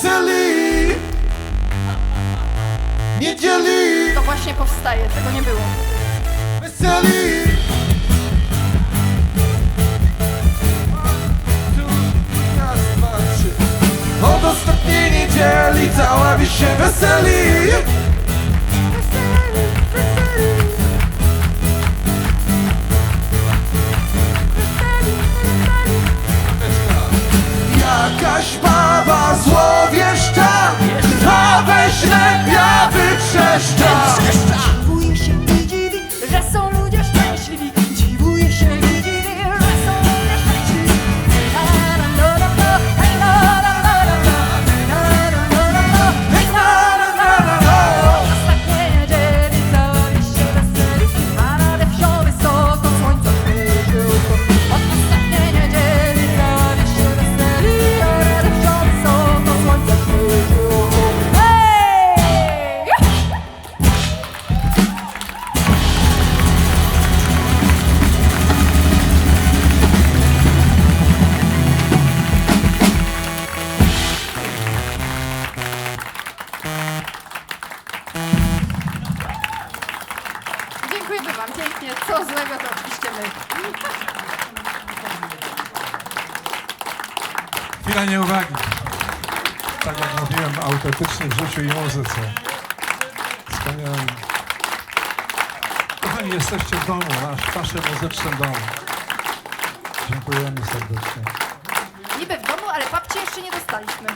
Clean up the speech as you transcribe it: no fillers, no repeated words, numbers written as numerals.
weseli, niedzieli, To właśnie powstaje, tego nie było. weseli. Raz, dwa, trzy. Od ostatniej niedzieli cała wieś się weseli. Jakaś baba złowieszcza a weź lepia wytrzeszcza. Dziwuję się i dziwi, że są ludzie szczęśliwi. Dziwuję się i dziwi, że są ludzie szczęśliwi. Ostatniej niedzieli cała wieś się weseli, a nade wsią wysoko słońce świeci. Od ostatniej niedzieli cała wieś się weseli, a nade wsią wysoko słońce świeci. Hej! Dziękujemy wam pięknie. Co złego to oczywiście my. Chwila nieuwagi. Tak jak mówiłem, autentycznie w życiu i muzyce. Wspaniale. Kochani, jesteście w domu, w waszym muzycznym domu. Dziękujemy serdecznie. Niby w domu, ale papci jeszcze nie dostaliśmy.